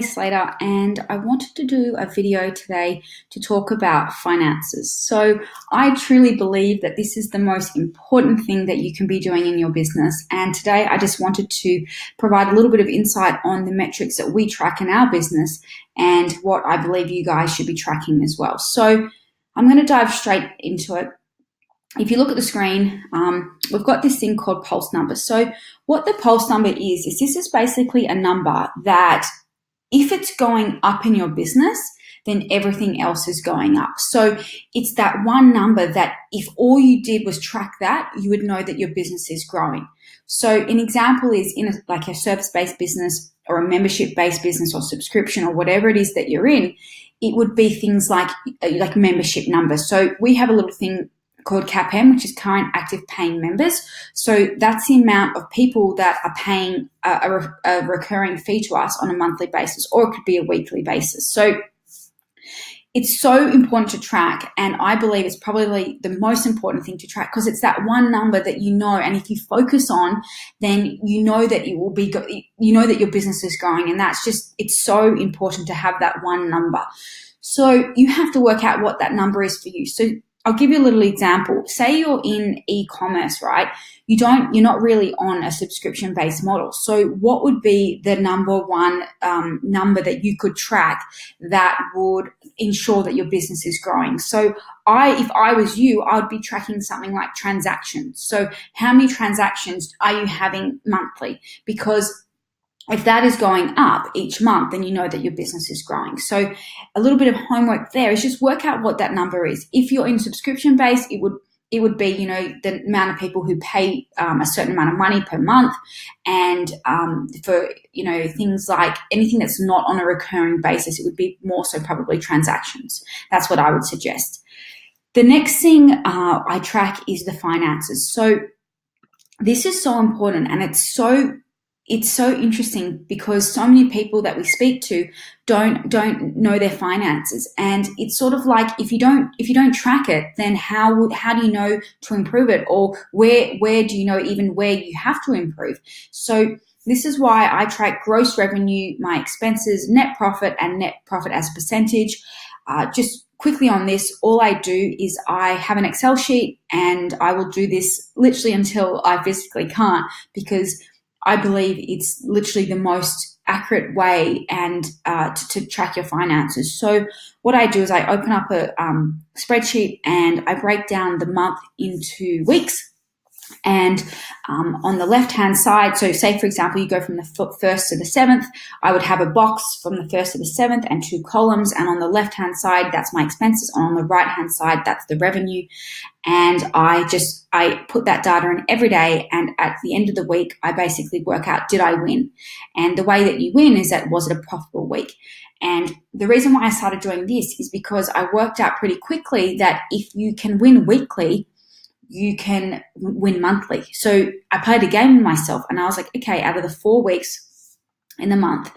Slater, and I wanted to do a video today to talk about finances. So I truly believe that this is the most important thing that you can be doing in your business. And today I just wanted to provide a little bit of insight on the metrics that we track in our business and what I believe you guys should be tracking as well. So I'm going to dive straight into it. If you look at the screen, we've got this thing called pulse number. So what the pulse number is this is basically a number that if it's going up in your business, then everything else is going up. So it's that one number that if all you did was track that, you would know that your business is growing. So an example is in a service-based business or a membership-based business or subscription or whatever it is that you're in, it would be things like membership numbers. So we have a little thing called CAPM, which is current active paying members. So that's the amount of people that are paying a recurring fee to us on a monthly basis, or it could be a weekly basis. So it's so important to track, and I believe it's probably the most important thing to track because it's that one number that you know, and if you focus on, then you know that it will be, you know that your business is growing, and it's so important to have that one number. So you have to work out what that number is for you. So I'll give you a little example. Say you're in e-commerce, right? You're not really on a subscription-based model. So what would be the number one number that you could track that would ensure that your business is growing? So if I was you, I would be tracking something like transactions. So how many transactions are you having monthly? Because if that is going up each month, then you know that your business is growing. So a little bit of homework there is just work out what that number is. If you're in subscription based, it would be, the amount of people who pay a certain amount of money per month. And for, things like anything that's not on a recurring basis, it would be more so probably transactions. That's what I would suggest. The next thing I track is the finances. So this is so important, and it's so interesting because so many people that we speak to don't know their finances, and it's sort of like if you don't track it, then how do you know to improve it, or where do you know even where you have to improve? So this is why I track gross revenue, my expenses, net profit, and net profit as a percentage. Just quickly on this, all I do is I have an Excel sheet, and I will do this literally until I physically can't, because I believe it's literally the most accurate way and to track your finances. So what I do is I open up a spreadsheet and I break down the month into weeks. And on the left-hand side, so say, for example, you go from the 1st to the 7th, I would have a box from the 1st to the 7th and 2 columns. And on the left-hand side, that's my expenses. And on the right-hand side, that's the revenue. And I put that data in every day. And at the end of the week, I basically work out, did I win? And the way that you win is that, was it a profitable week? And the reason why I started doing this is because I worked out pretty quickly that if you can win weekly, you can win monthly. So I played a game with myself, and I was like, okay, out of the 4 weeks in the month,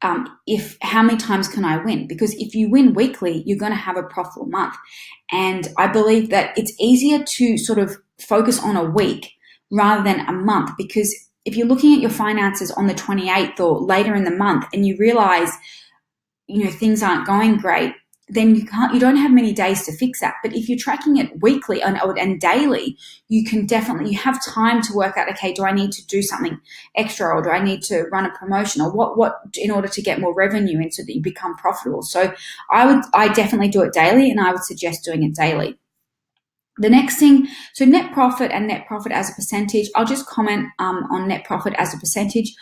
how many times can I win? Because if you win weekly, you're going to have a profitable month. And I believe that it's easier to sort of focus on a week rather than a month, because if you're looking at your finances on the 28th or later in the month and you realize, things aren't going great, then you don't have many days to fix that. But if you're tracking it weekly and daily, you have time to work out, okay, do I need to do something extra, or do I need to run a promotion, or what in order to get more revenue in so that you become profitable? So I definitely do it daily, and I would suggest doing it daily. The next thing, so net profit and net profit as a percentage. I'll just comment on net profit as a percentage.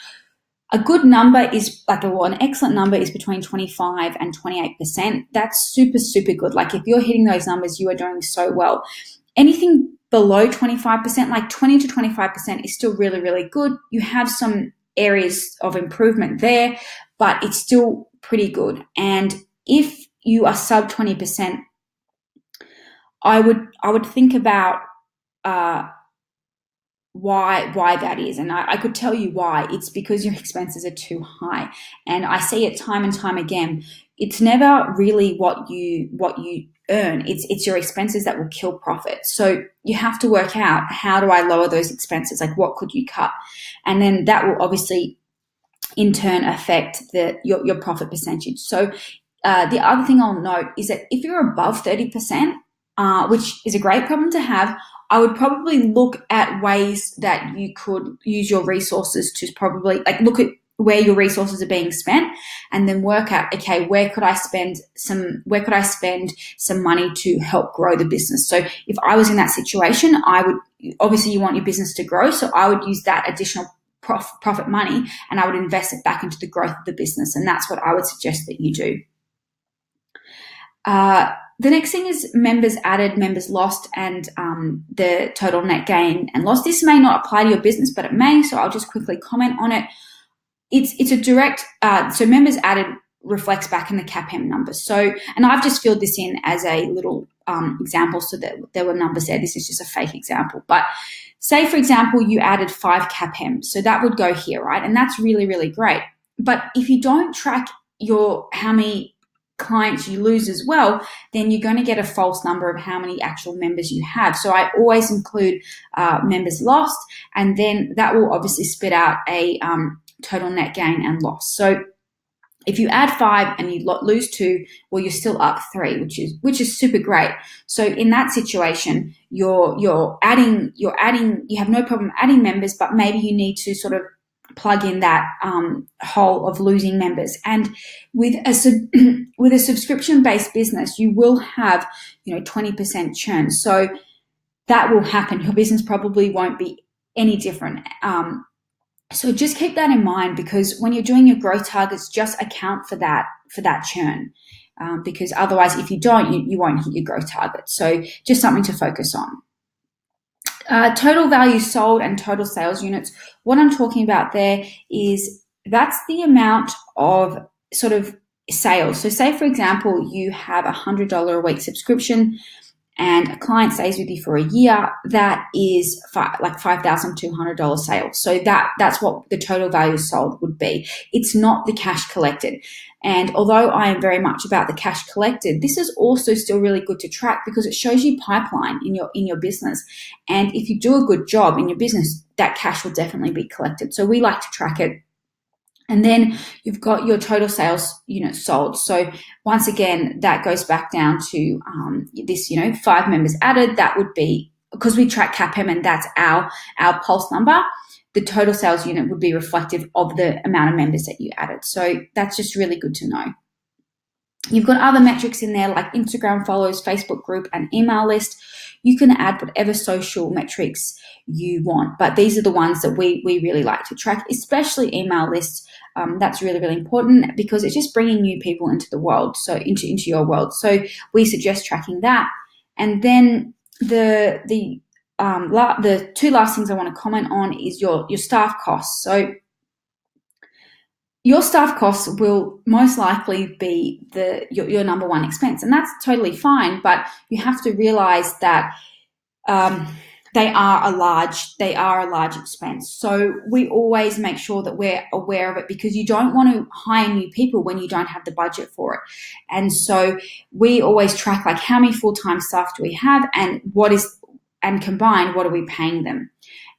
A good number is an excellent number is between 25 and 28%. That's super, super good. Like if you're hitting those numbers, you are doing so well. Anything below 25%, like 20 to 25% is still really, really good. You have some areas of improvement there, but it's still pretty good. And if you are sub 20%, I would think about why that is. And I could tell you why. It's because your expenses are too high. And I see it time and time again. It's never really what you earn. It's your expenses that will kill profit. So you have to work out, how do I lower those expenses? Like, what could you cut? And then that will obviously in turn affect your profit percentage. So the other thing I'll note is that if you're above 30%, which is a great problem to have, I would probably look at ways that you could use your resources to probably look at where your resources are being spent, and then work out, okay, where could I spend some money to help grow the business. So if I was in that situation, obviously you want your business to grow, so I would use that additional profit money and I would invest it back into the growth of the business, and that's what I would suggest that you do. The next thing is members added, members lost, and the total net gain and loss. This may not apply to your business, but it may, so I'll just quickly comment on it. It's a direct, so members added reflects back in the CAPM numbers. So, and I've just filled this in as a little example so that there were numbers there. This is just a fake example. But say, for example, you added 5 CAPM. So that would go here, right? And that's really, really great. But if you don't track how many clients you lose as well, then you're going to get a false number of how many actual members you have. So I always include members lost, and then that will obviously spit out a total net gain and loss. So if you add 5 and you lose 2, well, you're still up 3, which is super great. So in that situation, you have no problem adding members, but maybe you need to sort of plug in that hole of losing members. And with a subscription-based business, you will have 20% churn. So that will happen. Your business probably won't be any different. So just keep that in mind, because when you're doing your growth targets, just account for that churn, because otherwise, if you don't, you won't hit your growth target. So just something to focus on. Total value sold and total sales units. What I'm talking about there is that's the amount of sort of sales. So say, for example, you have $100 a week subscription and a client stays with you for a year, that is $5,200 sales. So that's what the total value sold would be. It's not the cash collected. And although I am very much about the cash collected, this is also still really good to track because it shows you pipeline in your business. And if you do a good job in your business, that cash will definitely be collected. So we like to track it. And then you've got your total sales units sold. So once again, that goes back down to this, 5 members added. That would be, because we track CAPM and that's our pulse number, the total sales unit would be reflective of the amount of members that you added. So that's just really good to know. You've got other metrics in there like Instagram follows, Facebook group, and email list. You can add whatever social metrics you want, but these are the ones that we really like to track, especially email lists. That's really, really important because it's just bringing new people into the world, so into your world. So we suggest tracking that. And then the 2 last things I want to comment on is your staff costs. So your staff costs will most likely be your number one expense, and that's totally fine. But you have to realize that they are a large expense. So we always make sure that we're aware of it, because you don't want to hire new people when you don't have the budget for it. And so we always track how many full-time staff do we have, and combined, what are we paying them?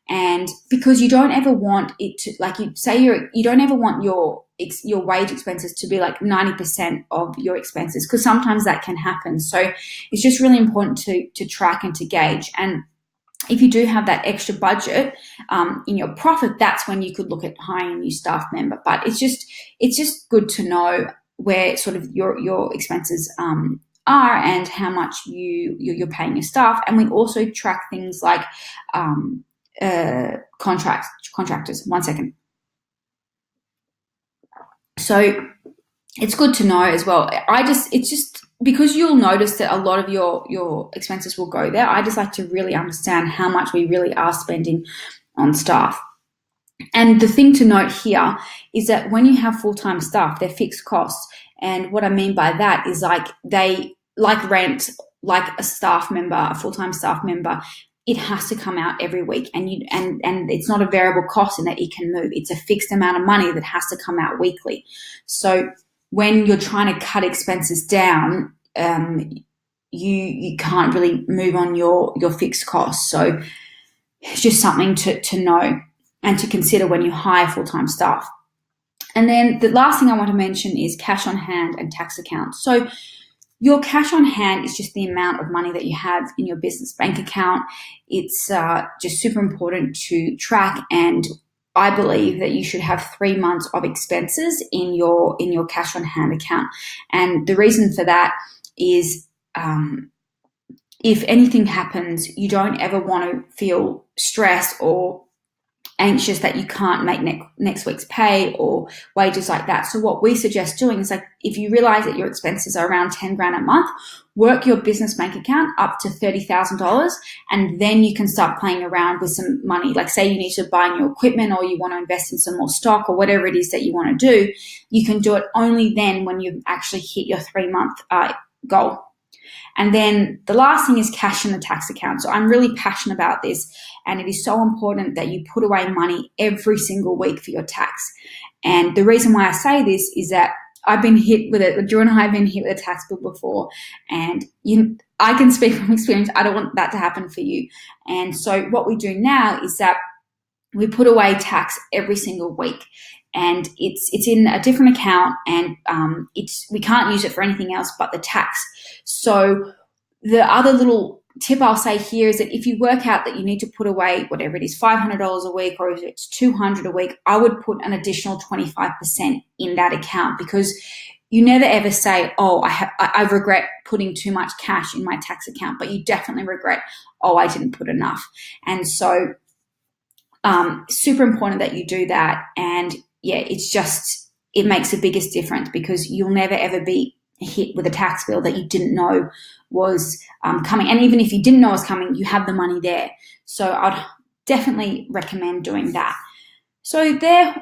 And because you don't ever want it to, you don't ever want your wage expenses to be 90% of your expenses, because sometimes that can happen. So it's just really important to track and to gauge. And if you do have that extra budget in your profit, that's when you could look at hiring a new staff member. But it's just good to know where sort of your expenses are and how much you're paying your staff. And we also track things like contractors. One second. So it's good to know as well. It's just because you'll notice that a lot of your expenses will go there. I just like to really understand how much we really are spending on staff. And the thing to note here is that when you have full-time staff, they're fixed costs. And what I mean by that is they rent, like a staff member, a full-time staff member, it has to come out every week, and it's not a variable cost in that it can move. It's a fixed amount of money that has to come out weekly. So when you're trying to cut expenses down, you can't really move on your fixed costs. So it's just something to know and to consider when you hire full-time staff. And then the last thing I want to mention is cash on hand and tax accounts. So your cash on hand is just the amount of money that you have in your business bank account. It's just super important to track, and I believe that you should have 3 months of expenses in your cash on hand account. And the reason for that is if anything happens, you don't ever want to feel stressed or anxious that you can't make next week's pay or wages like that. So what we suggest doing is, like, if you realize that your expenses are around 10 grand a month, work your business bank account up to $30,000, and then you can start playing around with some money. Like, say you need to buy new equipment or you want to invest in some more stock or whatever it is that you want to do, you can do it only then when you've actually hit your 3-month goal. And then the last thing is cash in the tax account. So I'm really passionate about this, and it is so important that you put away money every single week for your tax. And the reason why I say this is that I've been hit with it. Drew and I have been hit with a tax bill before, and I can speak from experience. I don't want that to happen for you. And so what we do now is that we put away tax every single week, and it's in a different account, and we can't use it for anything else but the tax. So the other little tip I'll say here is that if you work out that you need to put away whatever it is, $500 a week, or if it's $200 a week, I would put an additional 25% in that account, because you never ever say, oh, I regret putting too much cash in my tax account, but you definitely regret, oh, I didn't put enough. And so super important that you do that. And yeah, it makes the biggest difference, because you'll never ever be hit with a tax bill that you didn't know was coming. And even if you didn't know it was coming, you have the money there. So I'd definitely recommend doing that. So there